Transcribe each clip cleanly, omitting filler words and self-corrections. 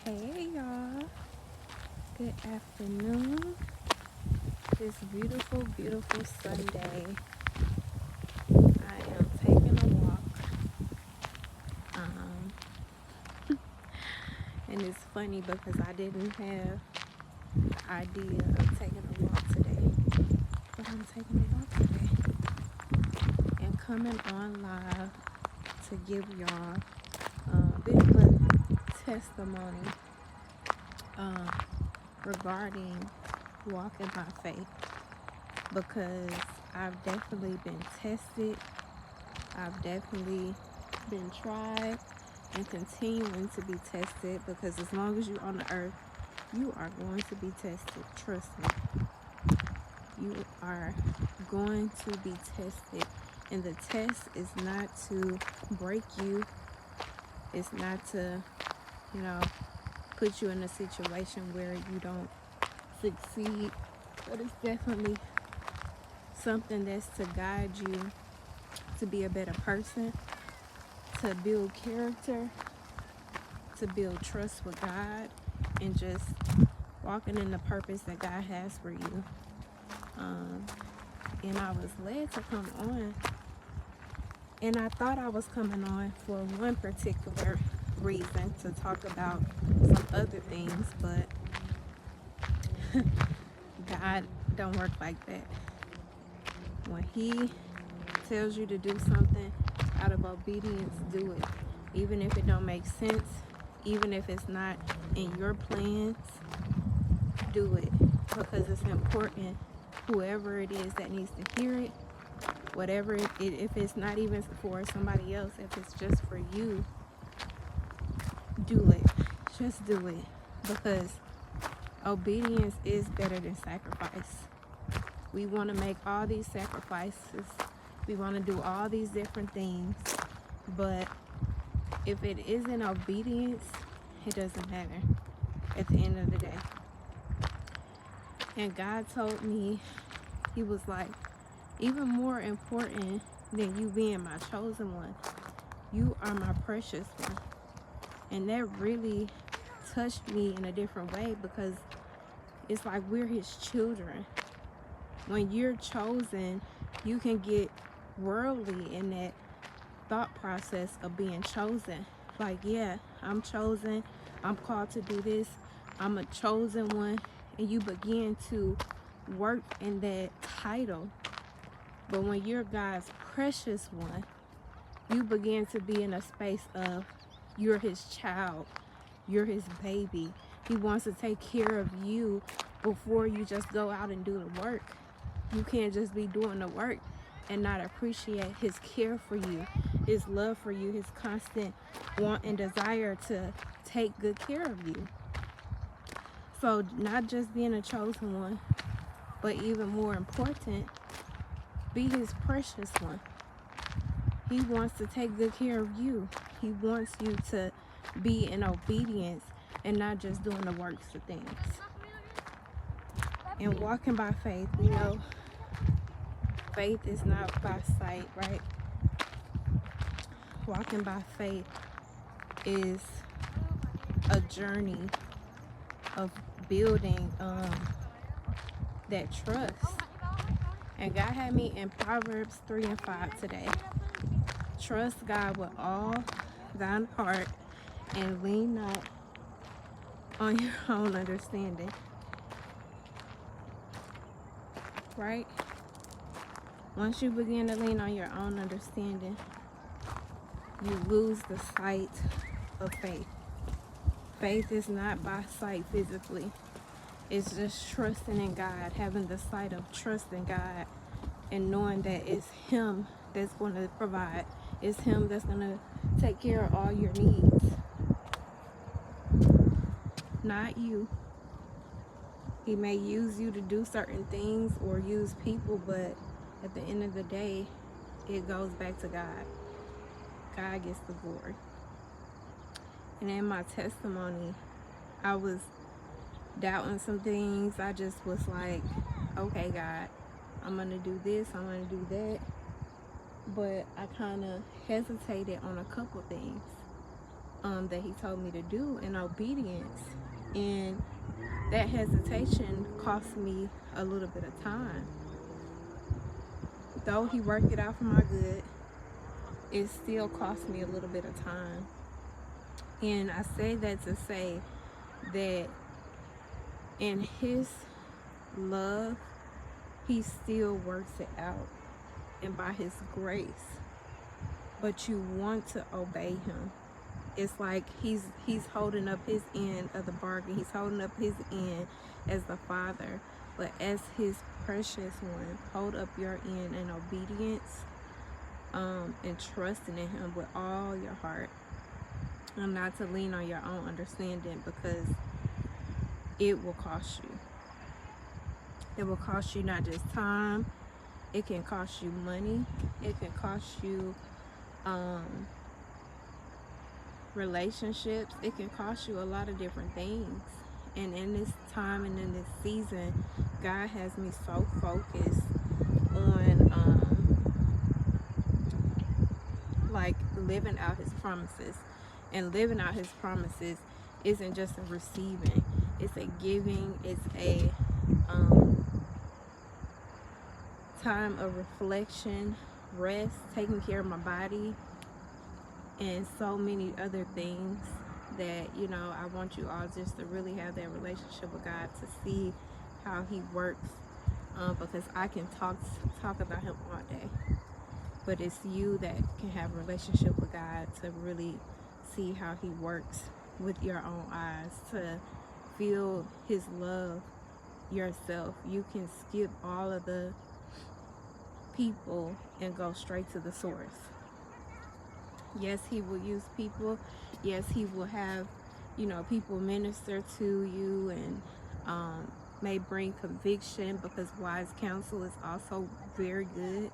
Hey y'all, good afternoon. This beautiful, beautiful Sunday. I am taking a walk. Um, and it's funny because I didn't have the idea of taking a walk today, but I'm taking a walk today and coming on live to give y'all a bit of a testimony um, regarding walking by faith because I've definitely been tested. I've definitely been tried and continuing to be tested because as long as you're on the earth, you are going to be tested. Trust me. You are going to be tested. And the test is not to break you. It's not to, you know, put you in a situation where you don't succeed. But it's definitely something that's to guide you to be a better person, to build character, to build trust with God, and just walking in the purpose that God has for you. And I was led to come on, and I thought I was coming on for one particular reason to talk about some other things, but God don't work like that. When He tells you to do something out of obedience, do it. Even if it don't make sense, even if it's not in your plans, do it because it's important. Whoever it is that needs to hear it, whatever if it's not even for somebody else, if it's just for you, do it. Just do it because obedience is better than sacrifice. We want to make all these sacrifices. We want to do all these different things, but if it isn't obedience, it doesn't matter at the end of the day. And God told me, He was like, even more important than you being my chosen one, you are my precious one. And that really touched me in a different way because it's like we're His children. When you're chosen, you can get worldly in that thought process of being chosen. Like, yeah, I'm chosen, I'm called to do this, I'm a chosen one, and you begin to work in that title. But when you're God's precious one, you begin to be in a space of you're His child, you're His baby. He wants to take care of you before you just go out and do the work. You can't just be doing the work and not appreciate His care for you, His love for you, His constant want and desire to take good care of you. So not just being a chosen one, but even more important, be His precious one. He wants to take good care of you. He wants you to be in obedience and not just doing the works of things. And walking by faith, we know faith is not by sight, right? Walking by faith is a journey of building that trust. And God had me in Proverbs 3 and 5 today. Trust God with all thine heart and lean not on your own understanding. Right? Once you begin to lean on your own understanding, you lose the sight of faith. Faith is not by sight physically. It's just trusting in God, having the sight of trusting God and knowing that it's Him that's going to provide. It's Him that's going to take care of all your needs. Not you. He may use you to do certain things or use people, but at the end of the day, it goes back to God. God gets the glory. And in my testimony, I was doubting some things. I just was like, okay, God, I'm going to do this, I'm going to do that. But I kind of hesitated on a couple things. that he told me to do in obedience. And that hesitation cost me a little bit of time. Though he worked it out for my good, it still cost me a little bit of time. And I say that to say that in his love, he still works it out, and by his grace. But you want to obey him. It's like he's holding up his end of the bargain. He's holding up his end as the Father. But as his precious one, hold up your end in obedience, and trusting in him with all your heart. And not to lean on your own understanding, because it will cost you. It will cost you not just time. It can cost you money. It can cost you relationships. It can cost you a lot of different things. And in this time and in this season, God has me so focused on like living out his promises. And living out his promises isn't just a receiving, it's a giving. It's a time of reflection, rest, taking care of my body, and so many other things that, you know, I want you all just to really have that relationship with God, to see how he works, because I can talk about him all day, but it's you that can have a relationship with God to really see how he works with your own eyes, to feel his love yourself. You can skip all of the people and go straight to the source. Yes, he will use people. Yes, he will have, you know, people minister to you and may bring conviction, because wise counsel is also very good.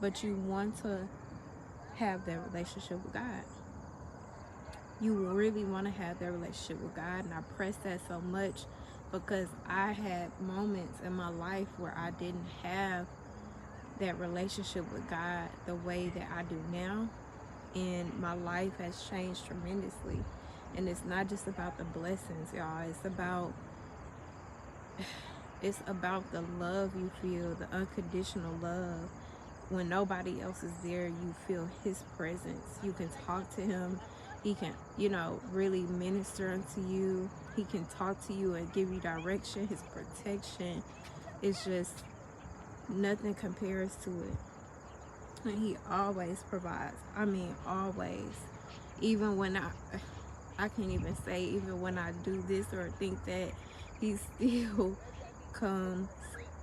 But you want to have that relationship with God. You really want to have that relationship with God. And I press that so much because I had moments in my life where I didn't have that relationship with God the way that I do now. And my life has changed tremendously. And it's not just about the blessings, y'all. It's about the love you feel, the unconditional love. When nobody else is there, you feel his presence. You can talk to him. He can, you know, really minister unto you. He can talk to you and give you direction. His protection is just, nothing compares to it. And he always provides. I mean, always. Even when I can't even say, even when I do this or think that, he still comes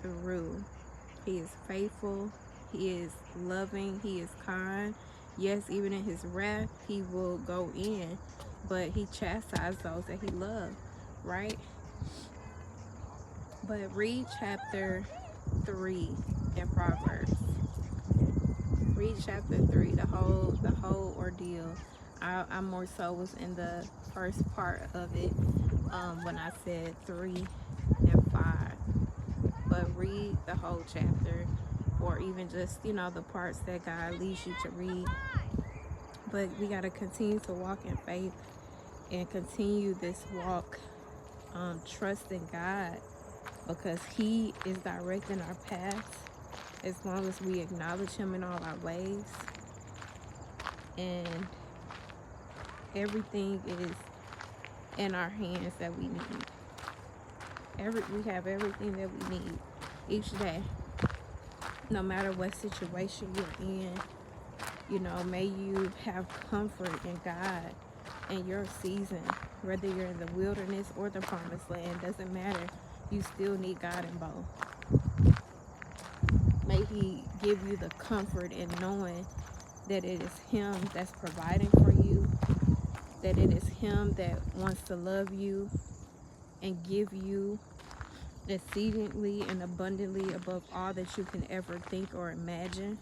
through. He is faithful. He is loving. He is kind. Yes, even in his wrath, he will go in, but he chastises those that he loves, right? But read chapter 3 in Proverbs. Read chapter 3, the whole ordeal. I more so was in the first part of it, when I said 3 and 5. But read the whole chapter, or even just, you know, the parts that God leads you to read. But we got to continue to walk in faith and continue this walk, trusting God, because he is directing our paths as long as we acknowledge him in all our ways. And everything is in our hands that we need. We have everything that we need each day, no matter what situation you're in. You know, may you have comfort in God in your season, whether you're in the wilderness or the promised land. Doesn't matter. You still need God in both. May he give you the comfort in knowing that it is him that's providing for you, that it is him that wants to love you and give you exceedingly and abundantly above all that you can ever think or imagine.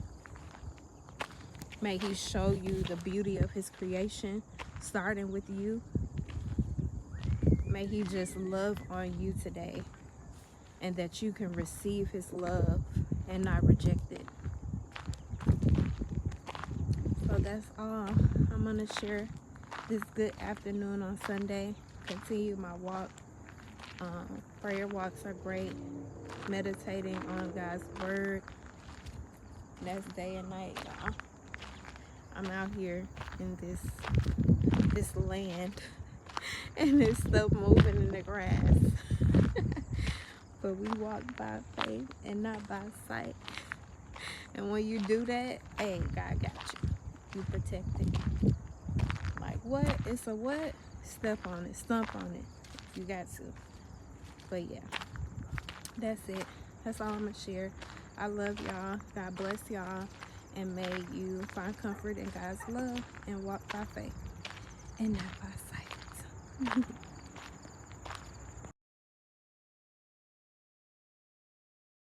May he show you the beauty of his creation, starting with you. May he just love on you today, and that you can receive his love and not reject it. So that's all I'm going to share this good afternoon on Sunday. Continue my walk. Prayer walks are great. Meditating on God's word. That's day and night, y'all. I'm out here in this land and there's stuff moving in the grass. But we walk by faith and not by sight. And when you do that, hey, God got you. You protected. Like what? It's a what? Step on it. Stomp on it. You got to. But yeah, that's it. That's all I'm going to share. I love y'all. God bless y'all. And may you find comfort in God's love and walk by faith and not by sight.